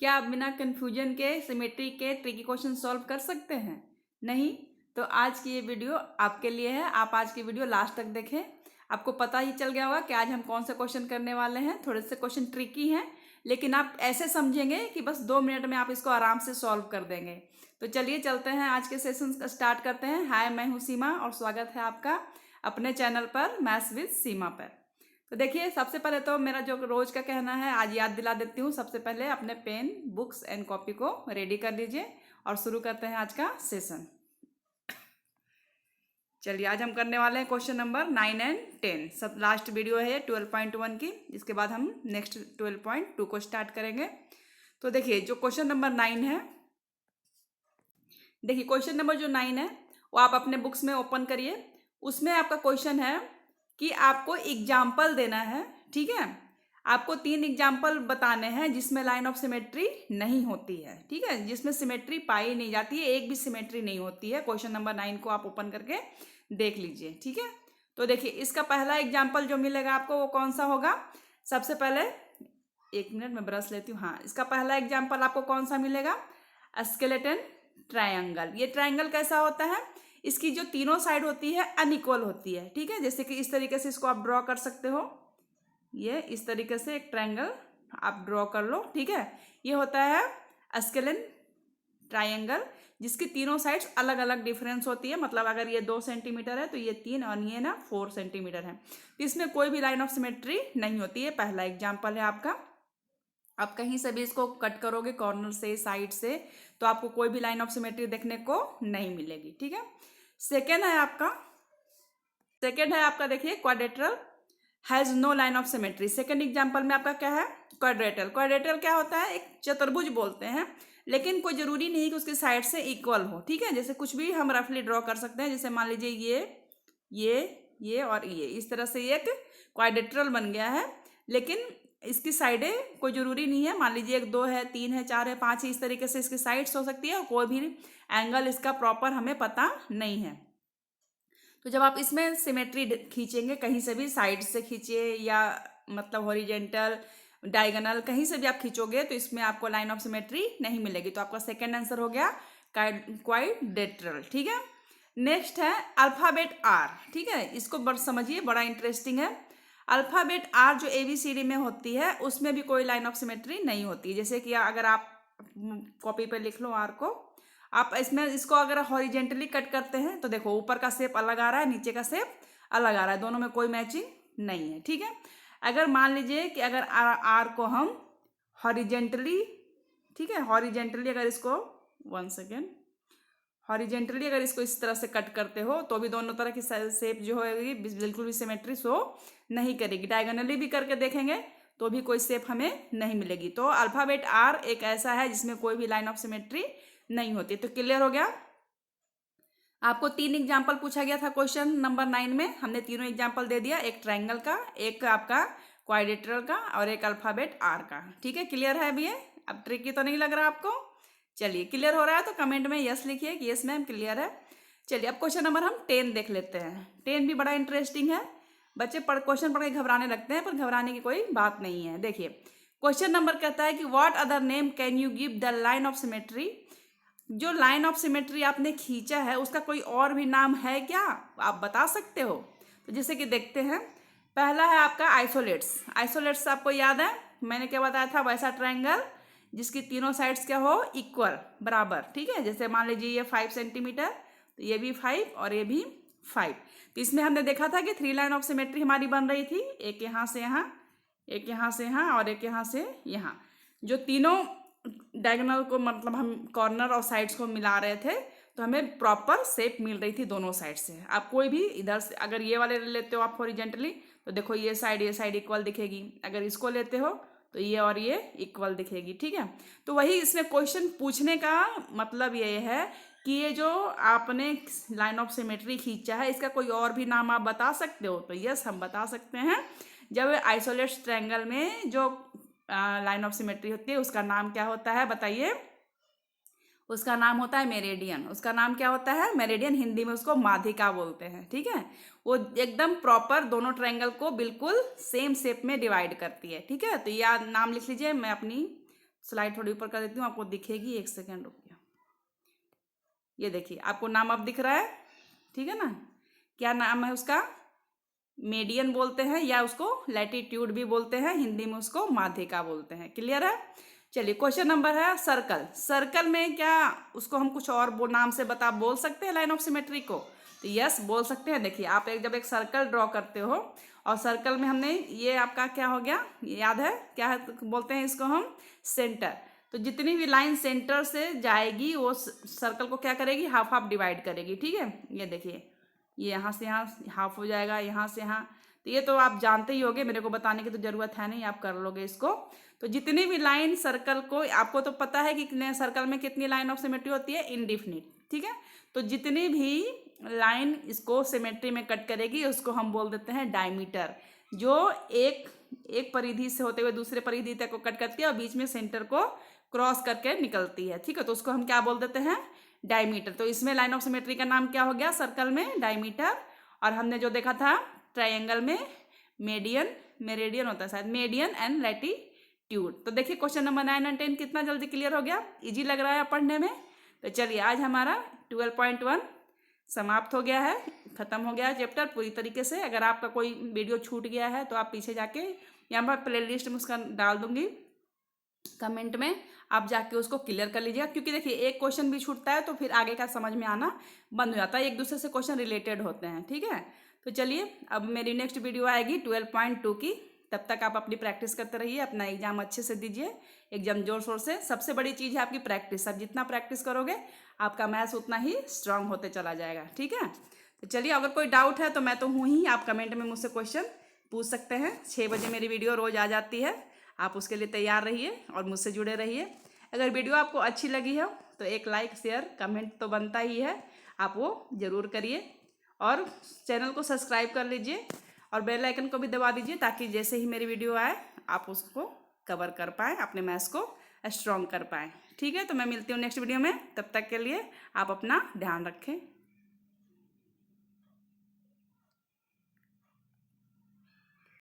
क्या आप बिना कन्फ्यूजन के सिमेट्री के ट्रिकी क्वेश्चन सॉल्व कर सकते हैं? नहीं? तो आज की ये वीडियो आपके लिए है। आप आज की वीडियो लास्ट तक देखें। आपको पता ही चल गया होगा कि आज हम कौन से क्वेश्चन करने वाले हैं। थोड़े से क्वेश्चन ट्रिकी हैं, लेकिन आप ऐसे समझेंगे कि बस 2 मिनट में आप इसको आराम से सॉल्व कर देंगे। तो चलिए चलते हैं, आज के सेशन स्टार्ट करते हैं। हाय, मैं हूँ सीमा और स्वागत है आपका अपने चैनल पर मैथ्स विद सीमा पर। तो देखिए, सबसे पहले तो मेरा जो रोज का कहना है आज याद दिला देती हूँ। सबसे पहले अपने पेन, बुक्स एंड कॉपी को रेडी कर लीजिए और शुरू करते हैं आज का सेशन। चलिए, आज हम करने वाले हैं क्वेश्चन नंबर 9 एंड 10। सब लास्ट वीडियो है 12.1 की। इसके बाद हम नेक्स्ट 12.2 को स्टार्ट करेंगे। तो देखिए, जो क्वेश्चन नंबर 9 है, देखिए क्वेश्चन नंबर जो 9 है वो आप अपने बुक्स में ओपन करिए। उसमें आपका क्वेश्चन है कि आपको एग्जाम्पल देना है, ठीक है। आपको 3 एग्जाम्पल बताने हैं जिसमें लाइन ऑफ सिमेट्री नहीं होती है, ठीक है, जिसमें सिमेट्री पाई नहीं जाती है, एक भी सिमेट्री नहीं होती है। क्वेश्चन नंबर 9 को आप ओपन करके देख लीजिए, ठीक है। तो देखिए, इसका पहला एग्जाम्पल जो मिलेगा आपको वो कौन सा होगा? सबसे पहले 1 मिनट में ब्रश लेती हूँ। हाँ, इसका पहला एग्जाम्पल आपको कौन सा मिलेगा? Skeleton triangle. ये ट्रायंगल कैसा होता है? इसकी जो तीनों साइड होती है अनइक्वल होती है, ठीक है। जैसे कि इस तरीके से इसको आप ड्रॉ कर सकते हो। ये इस तरीके से एक ट्रायंगल आप ड्रॉ कर लो, ठीक है। ये होता है स्केलेटन ट्रायंगल, जिसकी तीनों साइड्स अलग अलग डिफरेंस होती है। मतलब अगर ये 2 सेंटीमीटर है तो ये 3 और ये ना 4 सेंटीमीटर है। तो इसमें कोई भी लाइन ऑफ सिमेट्री नहीं होती है। पहला एग्जाम्पल है आपका। आप कहीं से भी इसको कट करोगे, कॉर्नर से, साइड से, तो आपको कोई भी लाइन ऑफ सिमेट्री देखने को नहीं मिलेगी, ठीक है। सेकेंड है आपका देखिए, quadrilateral has no line of symmetry. Second example में आपका क्या है? क्वाड्रेटरल। क्वाड्रेटरल क्या होता है? एक चतुर्भुज बोलते हैं, लेकिन कोई जरूरी नहीं कि उसकी साइड से इक्वल हो, ठीक है। जैसे कुछ भी हम रफली ड्रॉ कर सकते हैं। जैसे मान लीजिए ये और ये, इस तरह से एक क्वाड्रेटरल बन गया है, लेकिन इसकी साइडें कोई जरूरी नहीं है। मान लीजिए 1, 2 है, 3 है, 4 है, 5 है, इस तरीके से इसकी साइड्स हो सकती है और कोई भी एंगल इसका प्रॉपर हमें पता नहीं है। तो जब आप इसमें सिमेट्री खींचेंगे, कहीं से भी साइड से खींचिए या मतलब हॉरिजेंटल, डायगोनल, कहीं से भी आप खींचोगे तो इसमें आपको लाइन ऑफ सिमेट्री नहीं मिलेगी। तो आपका सेकेंड आंसर हो गया क्वाड्रेटरल, ठीक है। नेक्स्ट है अल्फाबेट आर, ठीक है। इसको समझिए, बड़ा इंटरेस्टिंग है। अल्फाबेट आर जो ABCD में होती है उसमें भी कोई लाइन ऑफ सिमेट्री नहीं होती। जैसे कि अगर आप कॉपी पर लिख लो आर को, आप इसमें इसको अगर हॉरिजेंटली कट करते हैं तो देखो ऊपर का शेप अलग आ रहा है, नीचे का शेप अलग आ रहा है, दोनों में कोई मैचिंग नहीं है, ठीक है। अगर मान लीजिए कि अगर आर को हम हॉरिजेंटली, ठीक है, हॉरिजेंटली अगर इसको 1 सेकेंड, हॉरिजेंटली अगर इसको इस तरह से कट करते हो तो भी दोनों तरह की शेप जो होगी बिल्कुल भी सिमेट्री शो नहीं करेगी। डायगोनली भी करके देखेंगे तो भी कोई शेप हमें नहीं मिलेगी। तो अल्फाबेट आर एक ऐसा है जिसमें कोई भी लाइन ऑफ सिमेट्री नहीं होती। तो क्लियर हो गया। आपको 3 एग्जाम्पल पूछा गया था क्वेश्चन नंबर 9 में, हमने तीनों एग्जाम्पल दे दिया, एक ट्रायंगल का, एक आपका क्वाड्रेटरल का और एक अल्फाबेट आर का, ठीक है। क्लियर है अभी? अब ट्रिकी तो नहीं लग रहा आपको? चलिए, क्लियर हो रहा है तो कमेंट में यस लिखिए कि यस मैम क्लियर है। चलिए, अब क्वेश्चन नंबर हम 10 देख लेते हैं। 10 भी बड़ा इंटरेस्टिंग है। बच्चे क्वेश्चन पढ़ के घबराने लगते हैं, पर घबराने की कोई बात नहीं है। देखिए, क्वेश्चन नंबर कहता है कि what other name can you give the line of symmetry. जो लाइन ऑफ सिमेट्री आपने खींचा है उसका कोई और भी नाम है क्या? आप बता सकते हो? तो जैसे कि देखते हैं, पहला है आपका आइसोलेट्स। आइसोलेट्स आपको याद है मैंने क्या बताया था? वैसा ट्रायंगल जिसकी तीनों साइड्स क्या हो, इक्वल, बराबर, ठीक है। जैसे मान लीजिए ये 5 सेंटीमीटर, तो ये भी 5 और ये भी 5। तो इसमें हमने देखा था कि 3 लाइन ऑफ सिमेट्री हमारी बन रही थी, एक यहाँ से यहाँ, एक यहाँ से यहाँ और एक यहाँ से यहाँ। जो तीनों डायगोनल को मतलब हम कॉर्नर और साइड्स को मिला रहे थे तो हमें प्रॉपर शेप मिल रही थी दोनों साइड से। आप कोई भी इधर से अगर ये वाले लेते हो आप हॉरिजेंटली, तो देखो ये साइड इक्वल दिखेगी। अगर इसको लेते हो तो ये और ये इक्वल दिखेगी, ठीक है। तो वही इसमें क्वेश्चन पूछने का मतलब ये है कि ये जो आपने लाइन ऑफ सिमेट्री खींचा है इसका कोई और भी नाम आप बता सकते हो? तो यस, हम बता सकते हैं। जब आइसोलेट्स ट्रायंगल में जो लाइन ऑफ सिमेट्री होती है उसका नाम क्या होता है बताइए? उसका नाम होता है मेरिडियन। उसका नाम क्या होता है? मेरिडियन। हिंदी में उसको माध्यिका बोलते हैं, ठीक है। वो एकदम प्रॉपर दोनों ट्रायंगल को बिल्कुल सेम शेप में डिवाइड करती है, ठीक है। तो यह नाम लिख लीजिए, मैं अपनी स्लाइड थोड़ी ऊपर कर देती हूँ, आपको दिखेगी, 1 सेकेंड रुकिए। ये देखिए आपको नाम अब दिख रहा है, ठीक है ना। क्या नाम है उसका? मेडियन बोलते हैं या उसको लैटिट्यूड भी बोलते हैं, हिंदी में उसको माध्यिका बोलते हैं। क्लियर है? चलिए क्वेश्चन नंबर है सर्कल। सर्कल में क्या उसको हम कुछ और नाम से बोल सकते हैं लाइन ऑफ सिमेट्री को? तो यस बोल सकते हैं। देखिए आप जब एक सर्कल ड्रॉ करते हो और सर्कल में हमने ये आपका क्या हो गया, याद है क्या है? बोलते हैं इसको हम सेंटर। तो जितनी भी लाइन सेंटर से जाएगी वो सर्कल को क्या करेगी, हाफ हाफ डिवाइड करेगी। ठीक है, ये देखिए ये यहाँ से यहाँ हाफ हो जाएगा, यहाँ से यहाँ। तो ये तो आप जानते ही होगे, मेरे को बताने की तो ज़रूरत है नहीं, आप कर लोगे इसको। तो जितनी भी लाइन सर्कल को, आपको तो पता है कि सर्कल में कितनी लाइन ऑफ सिमेट्री होती है, इनडिफिनिट। ठीक है, तो जितनी भी लाइन इसको सिमेट्री में कट करेगी उसको हम बोल देते हैं डायमीटर। जो एक परिधि से होते हुए दूसरे परिधि तक को कट करती है और बीच में सेंटर को क्रॉस करके निकलती है। ठीक है, तो उसको हम क्या बोल देते हैं, डायमीटर। तो इसमें लाइन ऑफ सिमेट्री का नाम क्या हो गया, सर्कल में डायमीटर। और हमने जो देखा था ट्रायंगल में मेरिडियन होता है शायद, मेडियन एंड लैटिट्यूड। तो देखिए क्वेश्चन नंबर 9 और 10 कितना जल्दी क्लियर हो गया, इजी लग रहा है पढ़ने में। तो चलिए आज हमारा 12.1 समाप्त हो गया है, खत्म हो गया है चैप्टर पूरी तरीके से। अगर आपका कोई वीडियो छूट गया है तो आप पीछे जाके यहाँ पर प्लेलिस्ट में उसका डाल दूंगी कमेंट में, आप जाके उसको क्लियर कर लीजिएगा। क्योंकि देखिए एक क्वेश्चन भी छूटता है तो फिर आगे का समझ में आना बंद हो जाता है, एक दूसरे से क्वेश्चन रिलेटेड होते हैं। ठीक है, तो चलिए अब मेरी नेक्स्ट वीडियो आएगी 12.2 की। तब तक आप अपनी प्रैक्टिस करते रहिए, अपना एग्जाम अच्छे से दीजिए, एग्जाम जोर शोर से। सबसे बड़ी चीज़ है आपकी प्रैक्टिस। आप जितना प्रैक्टिस करोगे आपका मैथ्स उतना ही स्ट्रांग होते चला जाएगा। ठीक है, तो चलिए अगर कोई डाउट है तो मैं तो हूँ ही, आप कमेंट में मुझसे क्वेश्चन पूछ सकते हैं। 6 बजे मेरी वीडियो रोज़ आ जाती है, आप उसके लिए तैयार रहिए और मुझसे जुड़े रहिए। अगर वीडियो आपको अच्छी लगी हो तो एक लाइक शेयर कमेंट तो बनता ही है, आप वो ज़रूर करिए। और चैनल को सब्सक्राइब कर लीजिए और बेल आइकन को भी दबा दीजिए, ताकि जैसे ही मेरी वीडियो आए आप उसको कवर कर पाएँ, अपने मैथ्स को स्ट्रॉन्ग कर पाएँ। ठीक है, तो मैं मिलती हूँ नेक्स्ट वीडियो में, तब तक के लिए आप अपना ध्यान रखें।